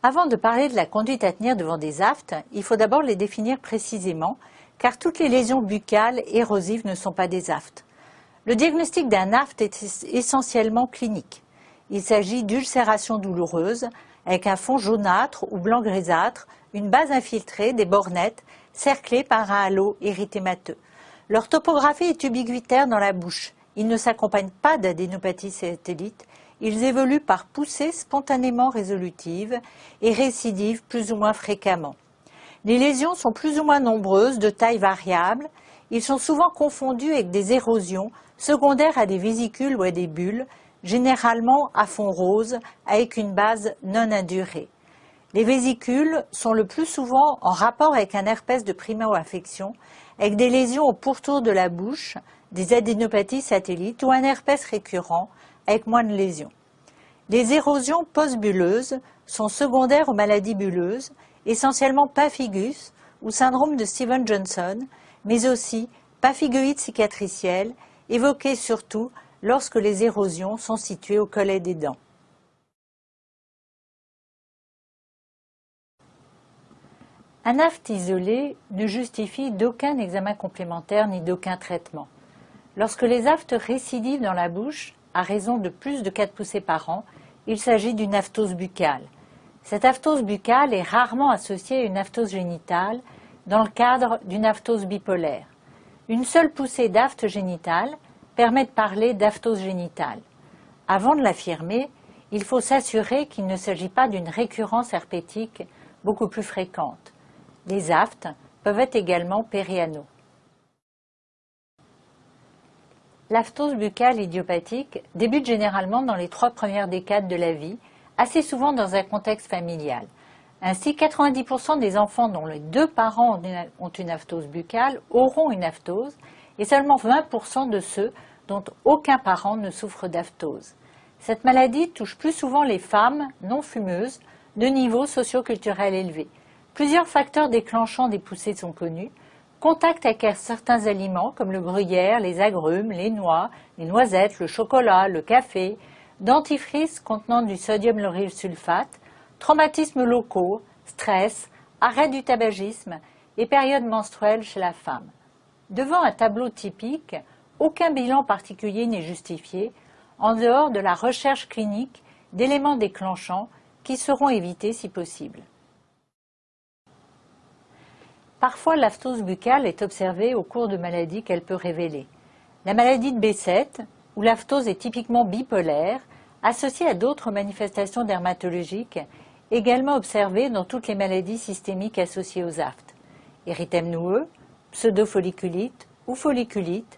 Avant de parler de la conduite à tenir devant des aftes, il faut d'abord les définir précisément, car toutes les lésions buccales érosives ne sont pas des aftes. Le diagnostic d'un aphte est essentiellement clinique. Il s'agit d'ulcérations douloureuses, avec un fond jaunâtre ou blanc grisâtre, une base infiltrée, des bords nets, cerclés par un halo érythémateux. Leur topographie est ubiquitaire dans la bouche. Ils ne s'accompagnent pas d'adénopathie satellite. Ils évoluent par poussées spontanément résolutives et récidivent plus ou moins fréquemment. Les lésions sont plus ou moins nombreuses, de taille variable. Ils sont souvent confondus avec des érosions secondaires à des vésicules ou à des bulles, généralement à fond rose, avec une base non indurée. Les vésicules sont le plus souvent en rapport avec un herpès de primo-infection, avec des lésions au pourtour de la bouche, des adénopathies satellites ou un herpès récurrent, avec moins de lésions. Les érosions post-bulleuses sont secondaires aux maladies bulleuses, essentiellement pemphigus ou syndrome de Stevens-Johnson, mais aussi pemphigoïde cicatricielle, évoquée surtout lorsque les érosions sont situées au collet des dents. Un aphte isolé ne justifie d'aucun examen complémentaire ni d'aucun traitement. Lorsque les aftes récidivent dans la bouche, à raison de plus de 4 poussées par an, il s'agit d'une aphthose buccale. Cette aphthose buccale est rarement associée à une aphthose génitale dans le cadre d'une aphthose bipolaire. Une seule poussée d'aphte génitale permet de parler d'aphthose génitale. Avant de l'affirmer, il faut s'assurer qu'il ne s'agit pas d'une récurrence herpétique beaucoup plus fréquente. Les aftes peuvent être également périanaux. L'aphtose buccale idiopathique débute généralement dans les 3 premières décades de la vie, assez souvent dans un contexte familial. Ainsi, 90% des enfants dont les 2 parents ont une aphtose buccale auront une aphtose et seulement 20% de ceux dont aucun parent ne souffre d'aphtose. Cette maladie touche plus souvent les femmes non fumeuses de niveau socio-culturel élevé. Plusieurs facteurs déclenchant des poussées sont connus. Contact avec certains aliments comme le gruyère, les agrumes, les noix, les noisettes, le chocolat, le café, dentifrice contenant du sodium lauryl sulfate, traumatismes locaux, stress, arrêt du tabagisme et période menstruelle chez la femme. Devant un tableau typique, aucun bilan particulier n'est justifié en dehors de la recherche clinique d'éléments déclenchants qui seront évités si possible. Parfois, l'aphtose buccale est observée au cours de maladies qu'elle peut révéler. La maladie de Behçet, où l'aphtose est typiquement bipolaire, associée à d'autres manifestations dermatologiques, également observée dans toutes les maladies systémiques associées aux aftes. Érythème noueux, pseudofolliculite ou folliculite,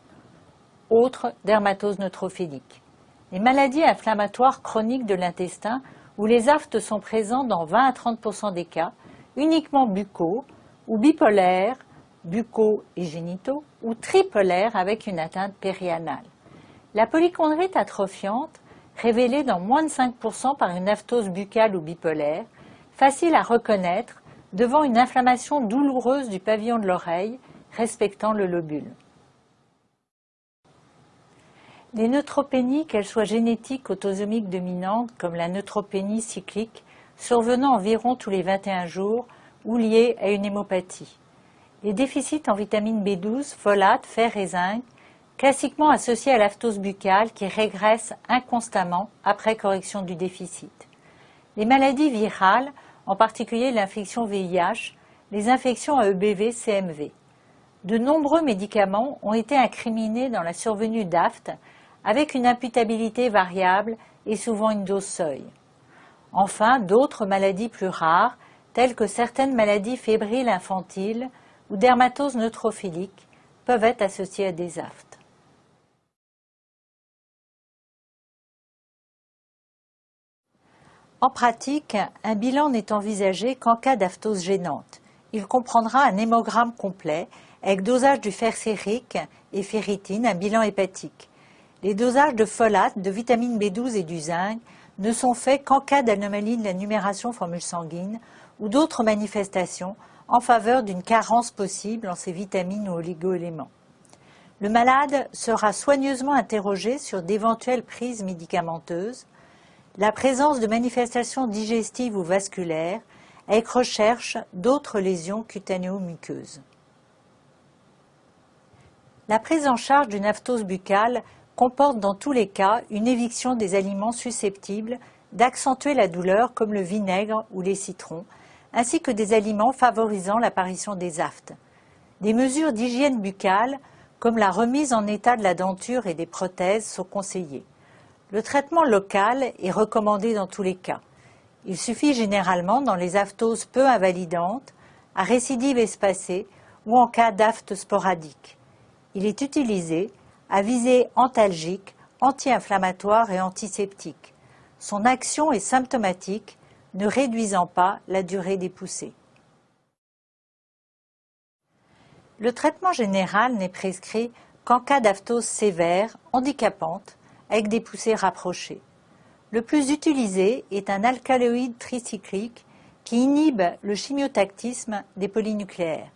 autres dermatoses neutrophiliques. Les maladies inflammatoires chroniques de l'intestin, où les aftes sont présents dans 20 à 30% des cas, uniquement buccaux, ou bipolaires, buccaux et génitaux, ou tripolaires avec une atteinte périanale. La polychondrite atrophiante, révélée dans moins de 5% par une aphtose buccale ou bipolaire, facile à reconnaître devant une inflammation douloureuse du pavillon de l'oreille respectant le lobule. Les neutropénies, qu'elles soient génétiques, autosomiques dominantes, comme la neutropénie cyclique, survenant environ tous les 21 jours, ou liées à une hémopathie. Les déficits en vitamine B12, folate, fer et zinc, classiquement associés à l'aphtose buccale qui régresse inconstamment après correction du déficit. Les maladies virales, en particulier l'infection VIH, les infections à EBV, CMV. De nombreux médicaments ont été incriminés dans la survenue d'aftes avec une imputabilité variable et souvent une dose seuil. Enfin, d'autres maladies plus rares, telles que certaines maladies fébriles infantiles ou dermatoses neutrophiliques, peuvent être associées à des aftes. En pratique, un bilan n'est envisagé qu'en cas d'aphtose gênante. Il comprendra un hémogramme complet avec dosage du fer sérique et ferritine, un bilan hépatique. Les dosages de folate, de vitamine B12 et du zinc ne sont faits qu'en cas d'anomalie de la numération formule sanguine ou d'autres manifestations en faveur d'une carence possible en ces vitamines ou oligoéléments. Le malade sera soigneusement interrogé sur d'éventuelles prises médicamenteuses. la présence de manifestations digestives ou vasculaires avec recherche d'autres lésions cutanéo-muqueuses. La prise en charge d'une aphthose buccale comporte dans tous les cas une éviction des aliments susceptibles d'accentuer la douleur comme le vinaigre ou les citrons, ainsi que des aliments favorisant l'apparition des aphtes. Des mesures d'hygiène buccale, comme la remise en état de la denture et des prothèses, sont conseillées. Le traitement local est recommandé dans tous les cas. Il suffit généralement dans les aphtoses peu invalidantes, à récidive espacée ou en cas d'aphte sporadique. Il est utilisé à visée antalgique, anti-inflammatoire et antiseptique. Son action est symptomatique, ne réduisant pas la durée des poussées. Le traitement général n'est prescrit qu'en cas d'aphthose sévère, handicapante, avec des poussées rapprochées. Le plus utilisé est un alcaloïde tricyclique qui inhibe le chimiotactisme des polynucléaires.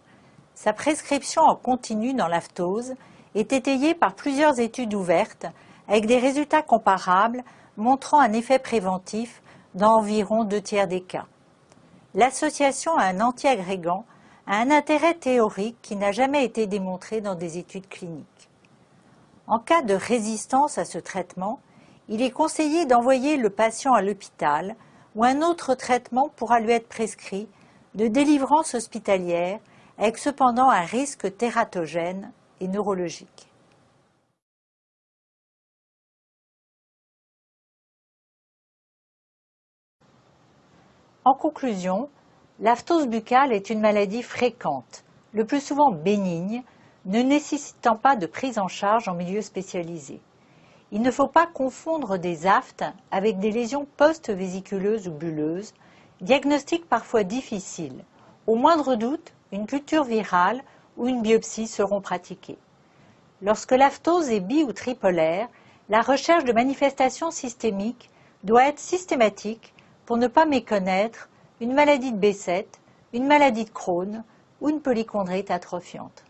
Sa prescription en continu dans l'aphthose est étayée par plusieurs études ouvertes avec des résultats comparables montrant un effet préventif dans environ 2/3 des cas. L'association à un antiagrégant a un intérêt théorique qui n'a jamais été démontré dans des études cliniques. En cas de résistance à ce traitement, il est conseillé d'envoyer le patient à l'hôpital où un autre traitement pourra lui être prescrit de délivrance hospitalière avec cependant un risque tératogène et neurologique. En conclusion, l'aphthose buccale est une maladie fréquente, le plus souvent bénigne, ne nécessitant pas de prise en charge en milieu spécialisé. Il ne faut pas confondre des aphtes avec des lésions post-vésiculeuses ou bulleuses, diagnostic parfois difficile. Au moindre doute, une culture virale ou une biopsie seront pratiquées. Lorsque l'aphthose est bi- ou tripolaire, la recherche de manifestations systémiques doit être systématique pour ne pas méconnaître une maladie de Behçet, une maladie de Crohn ou une polychondrite atrophiante.